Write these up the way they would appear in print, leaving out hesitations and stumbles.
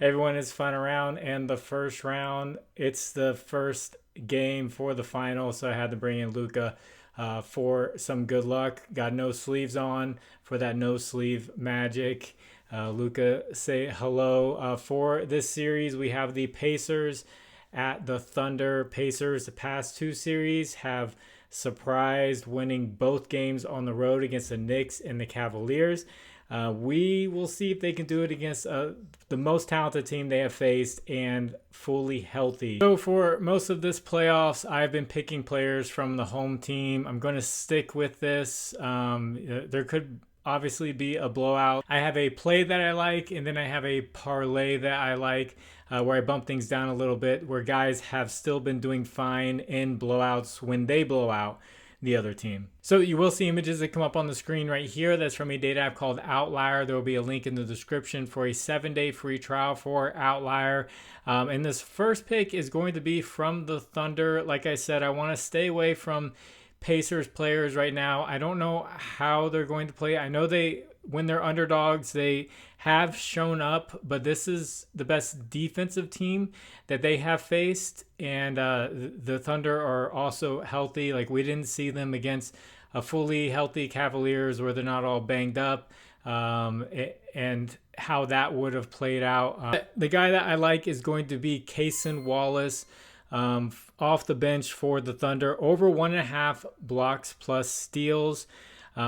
everyone is fun around. And the first round, it's the first game for the final, so I had to bring in Luka for some good luck. Got no sleeves on for that no sleeve magic. Luka, say hello. For this series, we have the Pacers at the Thunder. Pacers, the past two series, have surprised, winning both games on the road against the Knicks and the Cavaliers. We will see if they can do it against the most talented team they have faced and fully healthy. So for most of this playoffs, I've been picking players from the home team. I'm going to stick with this. There could obviously be a blowout. I have a play that I like, and then I have a parlay that I like, where I bump things down a little bit, where guys have still been doing fine in blowouts when they blow out the other team. So you will see images that come up on the screen right here. That's from a data app called Outlier. There will be a link in the description for a 7-day free trial for Outlier. And this first pick is going to be from the Thunder. Like I said, I want to stay away from Pacers players right now. I don't know how they're going to play. I know when they're underdogs, they have shown up, but this is the best defensive team that they have faced. And the Thunder are also healthy. Like, we didn't see them against a fully healthy Cavaliers where they're not all banged up, and how that would have played out. The guy that I like is going to be Kase Wallace. Off the bench for the Thunder, over 1.5 blocks plus steals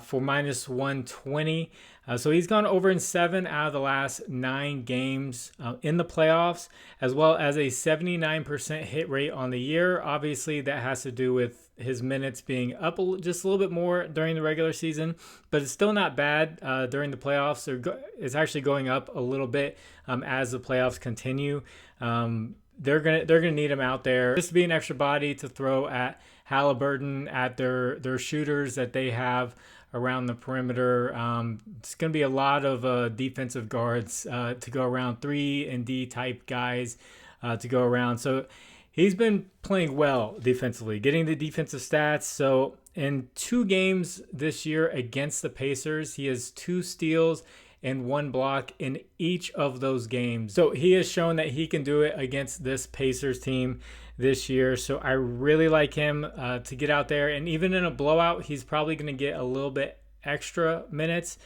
for minus 120. So he's gone over in 7 out of the last 9 games in the playoffs, as well as a 79% hit rate on the year. Obviously, that has to do with his minutes being up just a little bit more during the regular season, but it's still not bad during the playoffs. It's actually going up a little bit as the playoffs continue. They're gonna need him out there just to be an extra body to throw at Halliburton, at their shooters that they have around the perimeter. It's gonna be a lot of defensive guards to go around, 3-and-D type guys to go around. So he's been playing well defensively, getting the defensive stats. So in 2 games this year against the Pacers, he has 2 steals and 1 block in each of those games. So he has shown that he can do it against this Pacers team this year. So I really like him to get out there. And even in a blowout, he's probably going to get a little bit extra minutes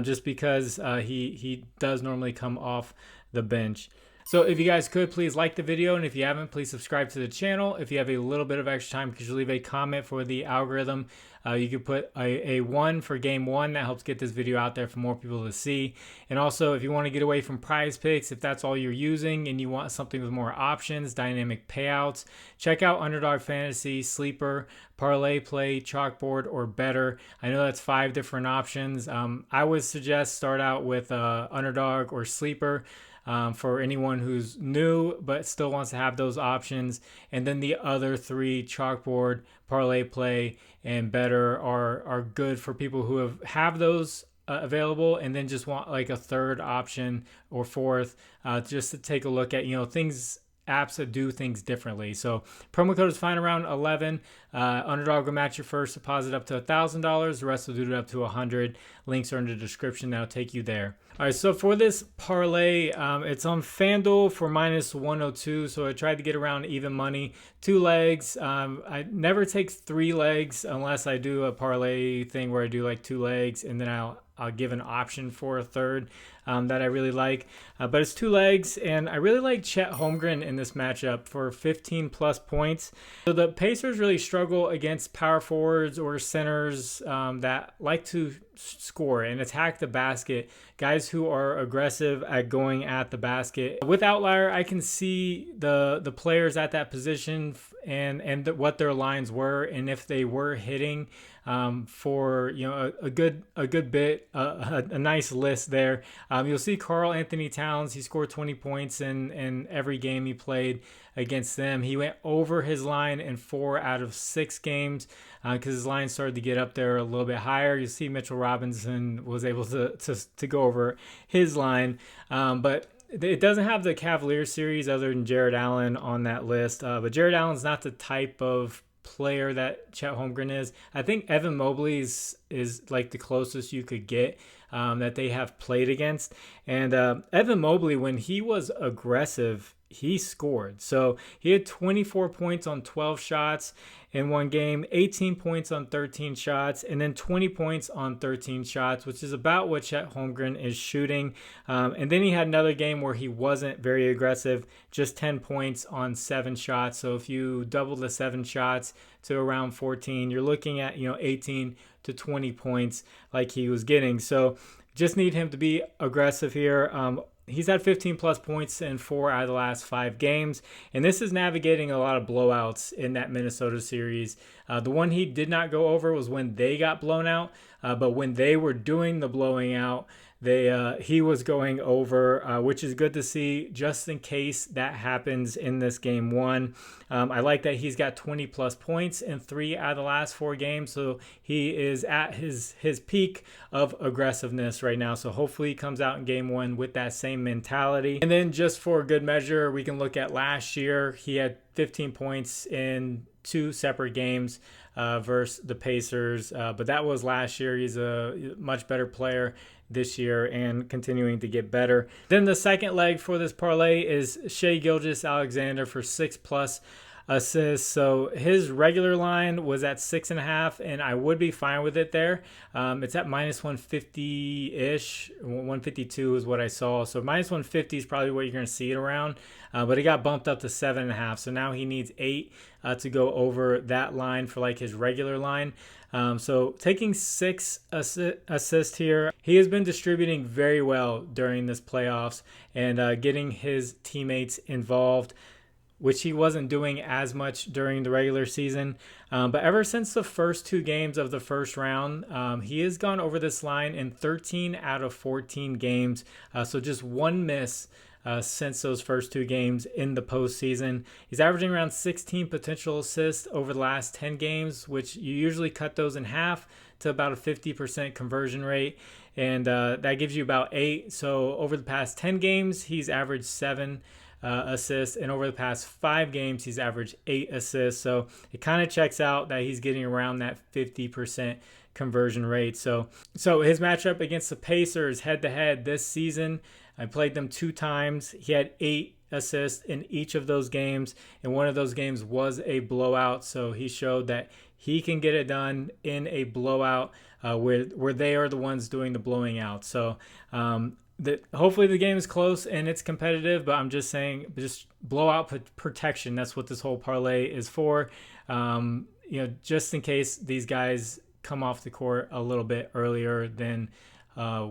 just because he does normally come off the bench. So if you guys could, please like the video. And if you haven't, please subscribe to the channel. If you have a little bit of extra time, could you leave a comment for the algorithm? You could put a 1 for game 1. That helps get this video out there for more people to see. And also, if you want to get away from Prizepicks, if that's all you're using and you want something with more options, dynamic payouts, check out Underdog Fantasy, Sleeper, ParlayPlay, ChalkBoard, or BETR. I know that's 5 different options. I would suggest start out with Underdog or Sleeper. For anyone who's new but still wants to have those options. And then the other 3, ChalkBoard, ParlayPlay, and BETR, are good for people who have those available and then just want like a third option or fourth just to take a look at, apps that do things differently. So promo code is fine around 11. Underdog will match your first deposit up to $1,000. The rest will do it up to $100. Links are in the description. That'll take you there. All right, so for this parlay, it's on Fanduel for minus 102. So I tried to get around even money. 2 legs. I never take 3 legs unless I do a parlay thing where I do like 2 legs and then I'll give an option for a third that I really like. But it's 2 legs, and I really like Chet Holmgren in this matchup for 15 plus points. So the Pacers really struggle against power forwards or centers that like to score and attack the basket, guys who are aggressive at going at the basket. With Outlier, I can see the players at that position and what their lines were, and if they were hitting for a good bit, a nice list there. You'll see Karl Anthony Towns. He scored 20 points in every game he played against them. He went over his line in 4 out of 6 games because his line started to get up there a little bit higher. You see Mitchell Robinson was able to go over his line, but it doesn't have the Cavaliers series other than Jared Allen on that list. But Jared Allen's not the type of player that Chet Holmgren is. I think Evan Mobley is like the closest you could get that they have played against. And Evan Mobley, when he was aggressive, he scored. So he had 24 points on 12 shots in one game, 18 points on 13 shots, and then 20 points on 13 shots, which is about what Chet Holmgren is shooting. And then he had another game where he wasn't very aggressive, just 10 points on 7 shots. So if you double the 7 shots to around 14, you're looking at 18 to 20 points like he was getting. So just need him to be aggressive here. He's had 15 plus points in 4 out of the last 5 games. And this is navigating a lot of blowouts in that Minnesota series. The one he did not go over was when they got blown out. But when they were doing the blowing out, he was going over, which is good to see just in case that happens in this game 1. I like that he's got 20 plus points in 3 out of the last 4 games. So he is at his peak of aggressiveness right now. So hopefully he comes out in game 1 with that same mentality. And then just for good measure, we can look at last year. He had 15 points in 2 separate games versus the Pacers. But that was last year. He's a much better player this year and continuing to get better. Then the second leg for this parlay is Shai Gilgeous-Alexander for 6 plus assists. So his regular line was at 6.5, and I would be fine with it there. It's at minus 150-ish. 152 is what I saw. So minus 150 is probably what you're going to see it around. But it got bumped up to 7.5. So now he needs 8 to go over that line for like his regular line. So taking 6 assists here, he has been distributing very well during this playoffs and getting his teammates involved, which he wasn't doing as much during the regular season. But ever since the first 2 games of the first round, he has gone over this line in 13 out of 14 games. So just 1 miss since those first 2 games in the postseason. He's averaging around 16 potential assists over the last 10 games, which you usually cut those in half to about a 50% conversion rate. And that gives you about 8. So over the past 10 games, he's averaged 7 assists, and over the past 5 games he's averaged 8 assists. So it kind of checks out that he's getting around that 50% conversion rate. So his matchup against the Pacers head to head this season, I played them 2 times. He had 8 assists in each of those games, and one of those games was a blowout. So he showed that he can get it done in a blowout where they are the ones doing the blowing out. So hopefully the game is close and it's competitive, but I'm just saying, just blowout protection. That's what this whole parlay is for. Just in case these guys come off the court a little bit earlier than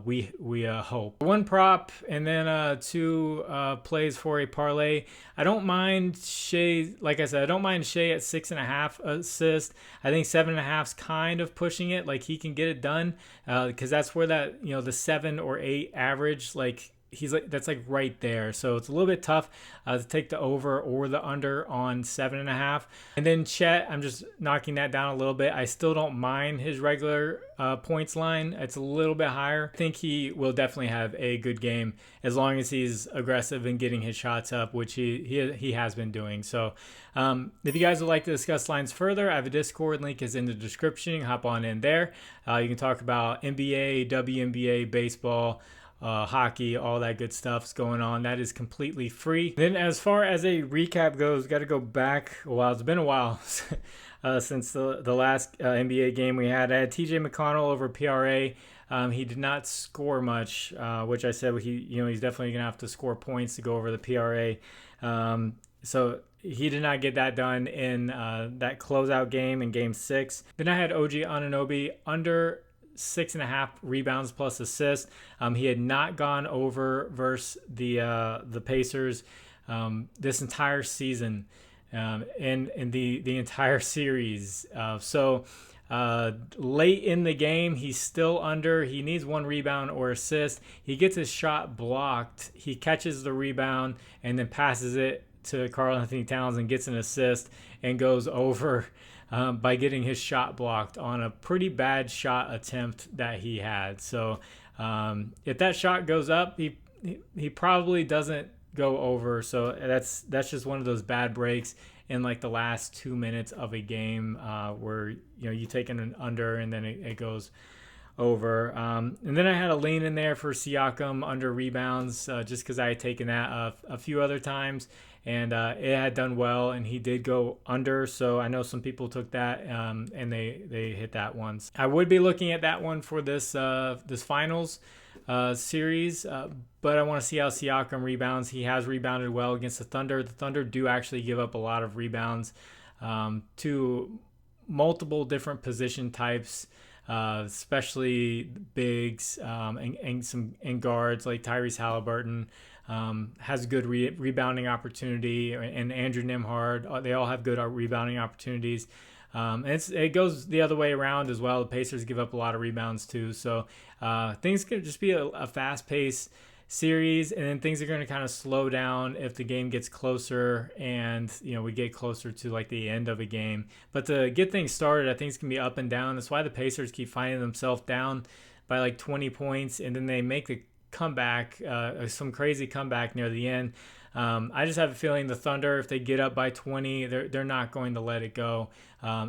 we hope. 1 prop and then 2 plays for a parlay. I don't mind Shai. Like I said, I don't mind Shai at 6.5 assists. I think 7.5 is kind of pushing it. Like he can get it done because that's where that the 7 or 8 average, like he's like, that's like right there. So it's a little bit tough to take the over or the under on 7.5. And then Chet, I'm just knocking that down a little bit. I still don't mind his regular points line. It's a little bit higher. I think he will definitely have a good game as long as he's aggressive and getting his shots up, which he has been doing. So if you guys would like to discuss lines further, I have a Discord. Link is in the description. Hop on in there. You can talk about NBA, WNBA, baseball, hockey, all that good stuff's going on. That is completely free. Then as far as a recap goes, got to go back a while. It's been a while since the last NBA game we had. I had TJ McConnell over PRA. He did not score much, which I said he's definitely gonna have to score points to go over the PRA. So he did not get that done in that closeout game in Game 6. Then I had OG Anunoby under 6.5 rebounds plus assists. He had not gone over versus the Pacers this entire season and the entire series. So late in the game, he's still under. He needs 1 rebound or assist. He gets his shot blocked. He catches the rebound and then passes it to Karl Anthony Towns and gets an assist and goes over by getting his shot blocked on a pretty bad shot attempt that he had. So if that shot goes up, he probably doesn't go over. So that's just one of those bad breaks in like the last 2 minutes of a game where you take an under and then it goes over. And then I had a lean in there for Siakam under rebounds, just because I had taken that a few other times, and it had done well, and he did go under. So I know some people took that, and they hit that once. I would be looking at that one for this finals series, but I want to see how Siakam rebounds. He has rebounded well against the Thunder. The Thunder do actually give up a lot of rebounds to multiple different position types, especially bigs, and guards like Tyrese Halliburton. Has good rebounding opportunity, and Andrew Nembhard. They all have good rebounding opportunities. And it goes the other way around as well. The Pacers give up a lot of rebounds too. So things could just be a fast-paced series, and then things are going to kind of slow down if the game gets closer and we get closer to like the end of a game. But to get things started, I think it's going to be up and down. That's why the Pacers keep finding themselves down by like 20 points, and then they make the comeback, some crazy comeback near the end. I just have a feeling the Thunder, if they get up by 20, they're not going to let it go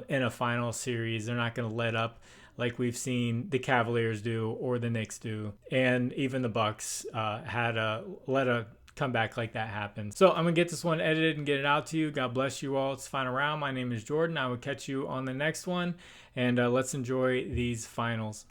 in a final series. They're not going to let up like we've seen the Cavaliers do or the Knicks do, and even the Bucks had let a comeback like that happen. So I'm gonna get this one edited and get it out to you. God bless you all. It's the final round. My name is Jordan. I will catch you on the next one, and let's enjoy these finals.